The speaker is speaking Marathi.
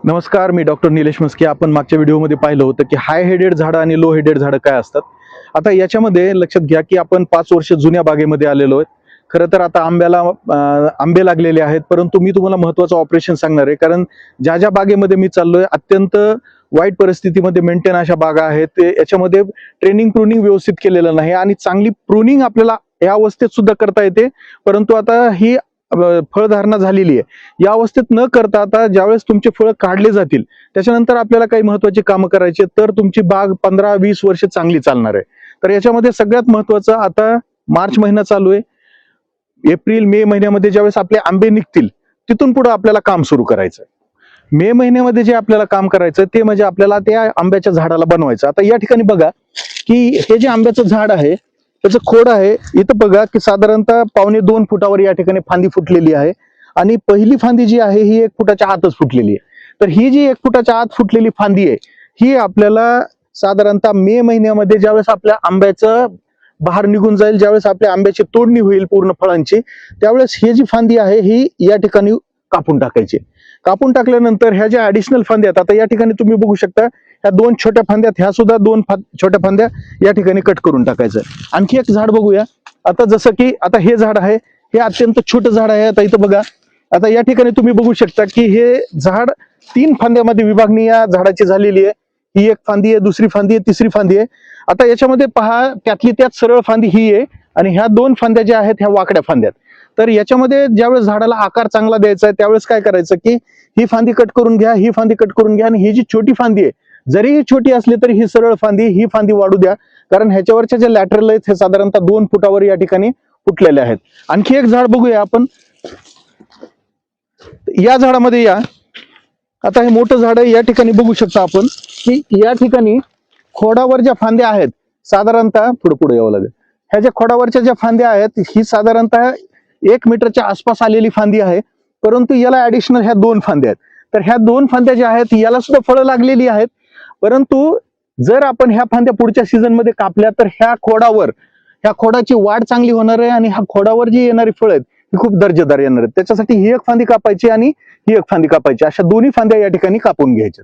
नमस्कार, मी डॉक्टर निलेश मस्के. आपण मागच्या व्हिडिओमध्ये पाहिलं होतं की हाय हेडेड झाडं आणि लो हेडेड झाडं काय असतात. आता याच्यामध्ये लक्षात घ्या की आपण 5 वर्ष जुन्या बागेमध्ये आलेलो आहे. खरं तर आता आंबे लागलेले आहेत, परंतु मी तुम्हाला महत्त्वाचं ऑपरेशन सांगणार आहे. कारण ज्या ज्या बागेमध्ये मी चाललोय अत्यंत वाईट परिस्थितीमध्ये मेंटेन अशा बागा आहेत. याच्यामध्ये ट्रेनिंग प्रूनिंग व्यवस्थित केलेलं नाही आणि चांगली प्रूनिंग आपल्याला या अवस्थेत सुद्धा करता येते. परंतु आता ही फळधारणा झालेली आहे. या अवस्थेत न करता आता ज्यावेळेस तुमचे फळं काढले जातील त्याच्यानंतर आपल्याला काही महत्वाची कामं करायची, तर तुमची बाग 15-20 वर्ष चांगली चालणार आहे. तर याच्यामध्ये सगळ्यात महत्वाचं, आता मार्च महिना चालू आहे, एप्रिल मे महिन्यामध्ये ज्यावेळेस आपले आंबे निघतील तिथून पुढे आपल्याला काम सुरू करायचं. मे महिन्यामध्ये जे आपल्याला काम करायचं ते म्हणजे आपल्याला त्या आंब्याच्या झाडाला बनवायचं. आता या ठिकाणी बघा की हे जे आंब्याचं झाड आहे त्याचं खोड आहे, इथं बघा की साधारणतः 1.25-2 फुटावर या ठिकाणी फांदी फुटलेली आहे आणि पहिली फांदी जी आहे ही 1 फुटाच्या आतच फुटलेली आहे. तर ही जी 1 फुटाच्या आत फुटलेली फांदी आहे ही आपल्याला साधारणतः मे महिन्यामध्ये ज्यावेळेस आपल्या आंब्याचं बहार निघून जाईल, ज्यावेळेस आपल्या आंब्याची तोडणी होईल पूर्ण फळांची, त्यावेळेस ही जी फांदी आहे ही या ठिकाणी कापून टाकायची. कापून टाकल्यानंतर ह्या ज्या ऍडिशनल फांद्या आहेत, आता या ठिकाणी तुम्ही बघू शकता ह्या 2 छोट्या फांद्यात, ह्या सुद्धा 2 छोट्या फांद्या या ठिकाणी कट करून टाकायचं. आणखी एक झाड बघूया. आता जसं की आता हे झाड आहे, हे अत्यंत छोटं झाड आहे. आता इथं बघा, आता या ठिकाणी तुम्ही बघू शकता की हे झाड 3 फांद्यामध्ये विभागणी या झाडाची झालेली आहे. ही 1 फांदी आहे, दुसरी फांदी आहे, तिसरी फांदी आहे. आता याच्यामध्ये पहा, त्यातली त्यात सरळ फांदी ही आहे आणि ह्या 2 फांद्या ज्या आहेत ह्या वाकड्या फांद्यात. तर याच्यामध्ये ज्यावेळेस झाडाला आकार चांगला द्यायचा आहे त्यावेळेस काय करायचं की ही फांदी कट करून घ्या, ही फांदी कट करून घ्या आणि ही जी छोटी फांदी आहे जरी ही छोटी असली तरी ही सरळ फांदी, ही फांदी वाढू द्या. कारण ह्याच्यावरच्या जे लॅटरल आहेत हे साधारणतः 2 फुटावर या ठिकाणी फुटलेले आहेत. आणखी एक झाड बघूया आपण. या झाडामध्ये या, आता हे मोठं झाड आहे, या ठिकाणी बघू शकता आपण की या ठिकाणी खोडावर ज्या फांद्या आहेत साधारणतः पुढे यावं लागेल. ह्या ज्या खोडावरच्या ज्या फांद्या आहेत ही साधारणतः 1 मीटरच्या आसपास आलेली फांदी आहे. परंतु याला ऍडिशनल ह्या 2 फांद्या आहेत. तर ह्या 2 फांद्या ज्या आहेत याला सुद्धा फळं लागलेली आहेत. परंतु जर आपण ह्या फांद्या पुढच्या सीझन मध्ये कापल्या तर ह्या खोडाची वाढ चांगली होणार आहे आणि ह्या खोडावर जी येणारी फळं आहेत ही खूप दर्जेदार येणार आहेत. त्याच्यासाठी ही 1 फांदी कापायची आणि ही 1 फांदी कापायची, अशा दोन्ही फांद्या या ठिकाणी कापून घ्यायच्या.